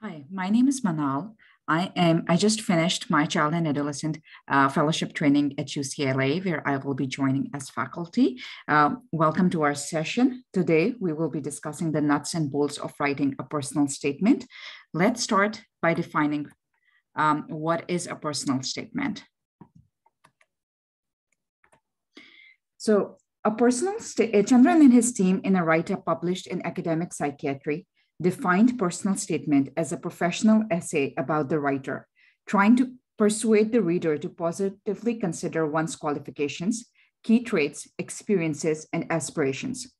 Hi, my name is Manal. I just finished my child and adolescent fellowship training at UCLA, where I will be joining as faculty. Welcome to our session. Today, we will be discussing the nuts and bolts of writing a personal statement. Let's start by defining what is a personal statement. So Chandran and his team in a write-up published in Academic Psychiatry defined personal statement as a professional essay about the writer, trying to persuade the reader to positively consider one's qualifications, key traits, experiences, and aspirations.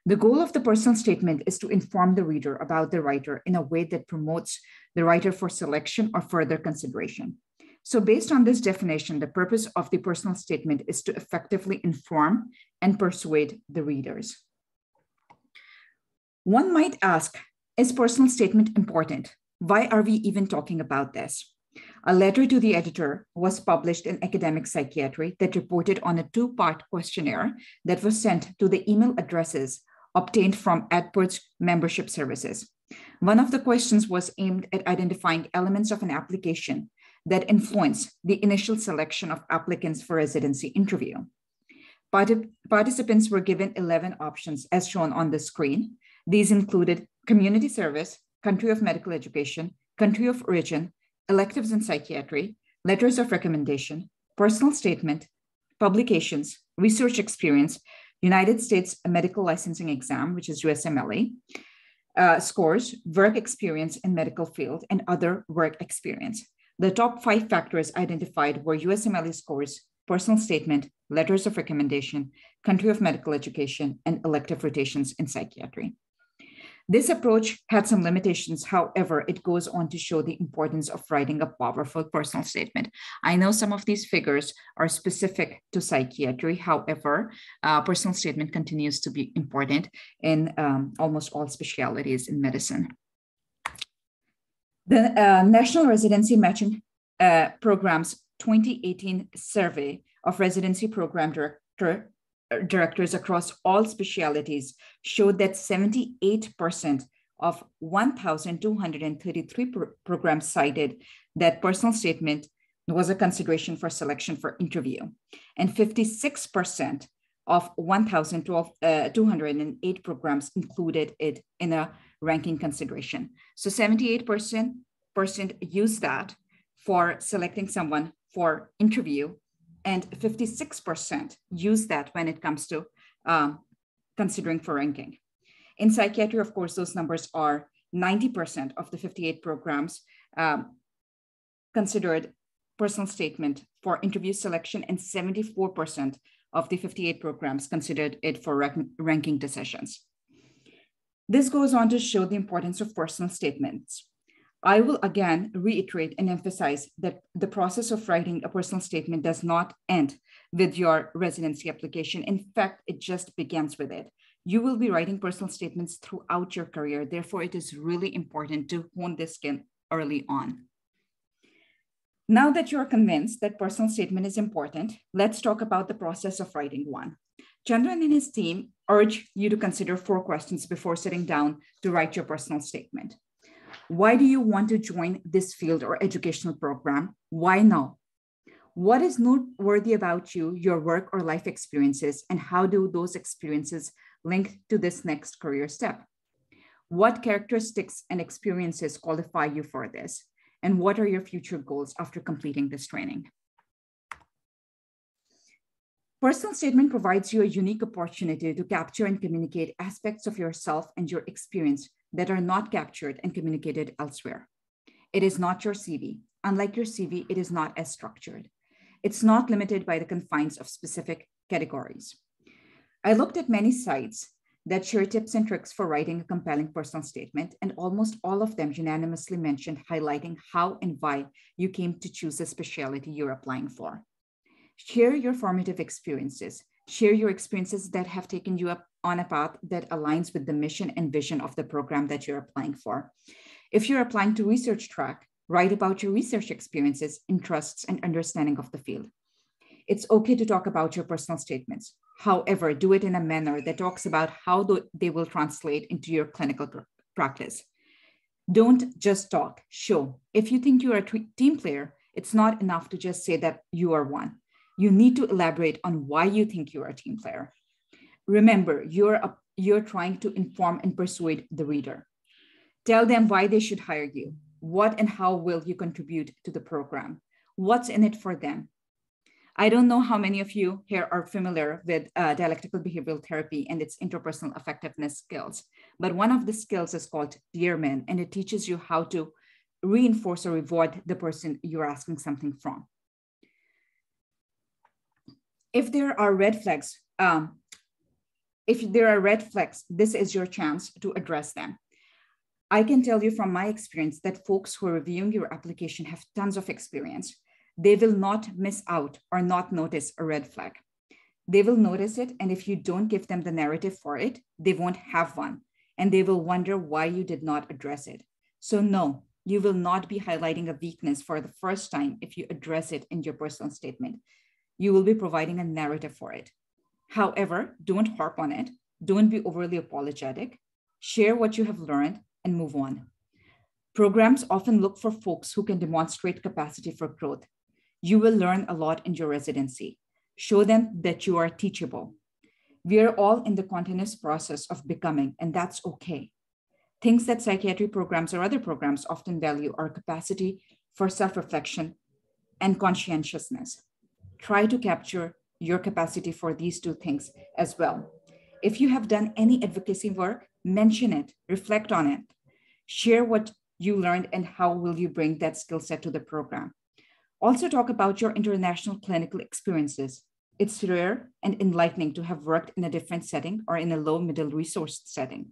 The goal of the personal statement is to inform the reader about the writer in a way that promotes the writer for selection or further consideration. So based on this definition, the purpose of the personal statement is to effectively inform and persuade the readers. One might ask, is personal statement important? Why are we even talking about this? A letter to the editor was published in Academic Psychiatry that reported on a two-part questionnaire that was sent to the email addresses obtained from AdPurt's membership services. One of the questions was aimed at identifying elements of an application that influence the initial selection of applicants for residency interview. Participants were given 11 options as shown on the screen. These included community service, country of medical education, country of origin, electives in psychiatry, letters of recommendation, personal statement, publications, research experience, United States medical licensing exam, which is USMLE, scores, work experience in medical field, and other work experience. The top 5 factors identified were USMLE scores, personal statement, letters of recommendation, country of medical education, and elective rotations in psychiatry. This approach had some limitations. However, it goes on to show the importance of writing a powerful personal statement. I know some of these figures are specific to psychiatry. However, personal statement continues to be important in almost all specialties in medicine. The National Residency Matching Program's 2018 survey of residency program directors across all specialties showed that 78% of 1,233 programs cited that personal statement was a consideration for selection for interview, and 56% of 1,208 programs included it in a ranking consideration. So 78% use that for selecting someone for interview, and 56% use that when it comes to considering for ranking. In psychiatry, of course, those numbers are 90% of the 58 programs considered personal statement for interview selection, and 74% of the 58 programs considered it for ranking decisions. This goes on to show the importance of personal statements. I will again reiterate and emphasize that the process of writing a personal statement does not end with your residency application. In fact, it just begins with it. You will be writing personal statements throughout your career. Therefore, it is really important to hone this skill early on. Now that you're convinced that personal statement is important, let's talk about the process of writing one. Chandran and his team urge you to consider 4 questions before sitting down to write your personal statement. Why do you want to join this field or educational program? Why now? What is noteworthy about you, your work or life experiences, and how do those experiences link to this next career step? What characteristics and experiences qualify you for this? And what are your future goals after completing this training? Personal statement provides you a unique opportunity to capture and communicate aspects of yourself and your experience that are not captured and communicated elsewhere. It is not your CV. Unlike your CV, it is not as structured. It's not limited by the confines of specific categories. I looked at many sites that share tips and tricks for writing a compelling personal statement, and almost all of them unanimously mentioned highlighting how and why you came to choose the specialty you're applying for. Share your formative experiences. Share your experiences that have taken you up on a path that aligns with the mission and vision of the program that you're applying for. If you're applying to research track, write about your research experiences, interests, and understanding of the field. It's okay to talk about your personal statements. However, do it in a manner that talks about how they will translate into your clinical practice. Don't just talk, show. If you think you are a team player, it's not enough to just say that you are one. You need to elaborate on why you think you are a team player. Remember, you're trying to inform and persuade the reader. Tell them why they should hire you. What and how will you contribute to the program? What's in it for them? I don't know how many of you here are familiar with dialectical behavioral therapy and its interpersonal effectiveness skills, but one of the skills is called Dearman, and it teaches you how to reinforce or reward the person you're asking something from. If there are red flags, this is your chance to address them. I can tell you from my experience that folks who are reviewing your application have tons of experience. They will not miss out or not notice a red flag. They will notice it, and if you don't give them the narrative for it, they won't have one, and they will wonder why you did not address it. So no, you will not be highlighting a weakness for the first time if you address it in your personal statement. You will be providing a narrative for it. However, don't harp on it. Don't be overly apologetic. Share what you have learned and move on. Programs often look for folks who can demonstrate capacity for growth. You will learn a lot in your residency. Show them that you are teachable. We are all in the continuous process of becoming, and that's okay. Things that psychiatry programs or other programs often value are capacity for self-reflection and conscientiousness. Try to capture your capacity for these two things as well. If you have done any advocacy work, mention it, reflect on it, share what you learned and how will you bring that skill set to the program. Also talk about your international clinical experiences. It's rare and enlightening to have worked in a different setting or in a low middle resource setting.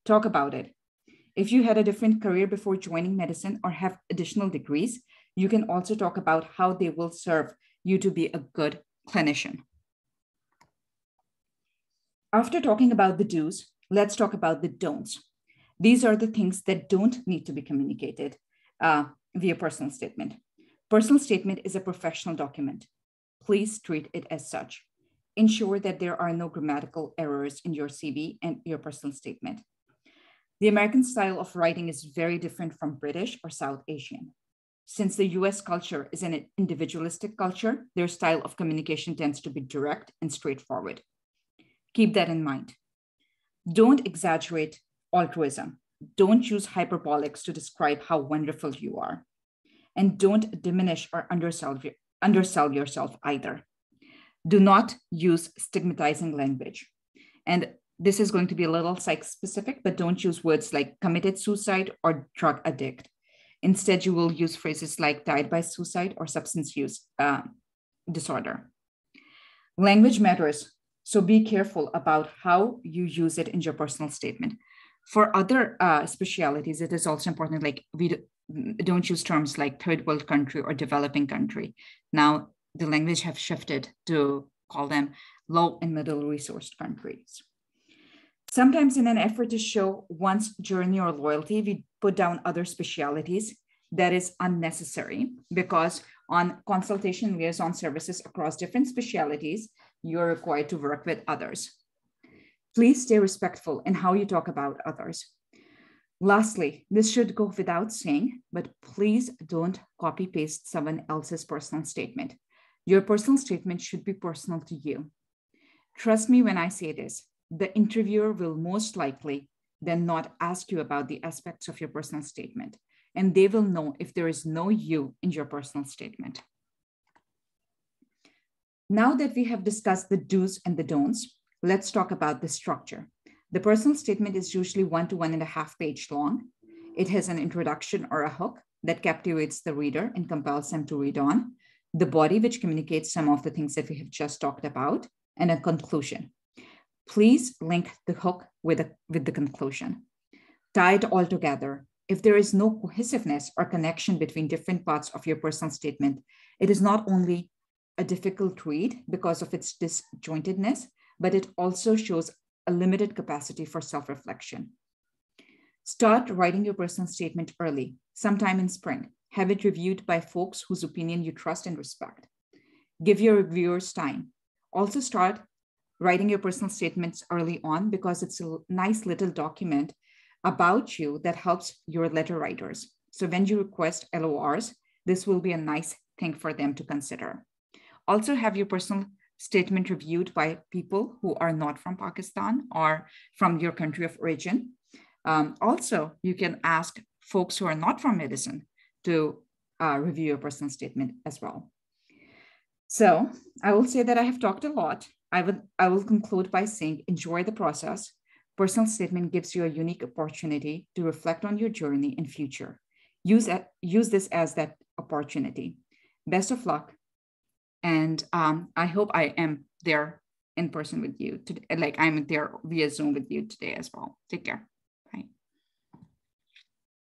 Talk about it. If you had a different career before joining medicine or have additional degrees, you can also talk about how they will serve you to be a good clinician. After talking about the do's, let's talk about the don'ts. These are the things that don't need to be communicated via personal statement. Personal statement is a professional document. Please treat it as such. Ensure that there are no grammatical errors in your CV and your personal statement. The American style of writing is very different from British or South Asian. Since the US culture is an individualistic culture, their style of communication tends to be direct and straightforward. Keep that in mind. Don't exaggerate altruism. Don't use hyperbolics to describe how wonderful you are. And don't diminish or undersell yourself either. Do not use stigmatizing language. And this is going to be a little psych specific, but don't use words like committed suicide or drug addict. Instead, you will use phrases like died by suicide or substance use disorder. Language matters, so be careful about how you use it in your personal statement. For other specialities, it is also important, like we don't use terms like third world country or developing country. Now, the language have shifted to call them low and middle resourced countries. Sometimes in an effort to show one's journey or loyalty, we put down other specialities. That is unnecessary because on consultation liaison services across different specialities, you're required to work with others. Please stay respectful in how you talk about others. Lastly, this should go without saying, but please don't copy paste someone else's personal statement. Your personal statement should be personal to you. Trust me when I say this. The interviewer will most likely then not ask you about the aspects of your personal statement, and they will know if there is no you in your personal statement. Now that we have discussed the do's and the don'ts, let's talk about the structure. The personal statement is usually 1 to 1.5 page long. It has an introduction or a hook that captivates the reader and compels them to read on, the body, which communicates some of the things that we have just talked about, and a conclusion. Please link the hook with the conclusion. Tie it all together. If there is no cohesiveness or connection between different parts of your personal statement, it is not only a difficult read because of its disjointedness, but it also shows a limited capacity for self-reflection. Start writing your personal statement early, sometime in spring. Have it reviewed by folks whose opinion you trust and respect. Give your reviewers time. Also start writing your personal statements early on because it's a nice little document about you that helps your letter writers. So when you request LORs, this will be a nice thing for them to consider. Also have your personal statement reviewed by people who are not from Pakistan or from your country of origin. Also, you can ask folks who are not from medicine to review your personal statement as well. So I will say that I have talked a lot. I will conclude by saying enjoy the process. Personal statement gives you a unique opportunity to reflect on your journey and future. Use this as that opportunity. Best of luck. And I hope I am there in person with you today, like I'm there via Zoom with you today as well. Take care.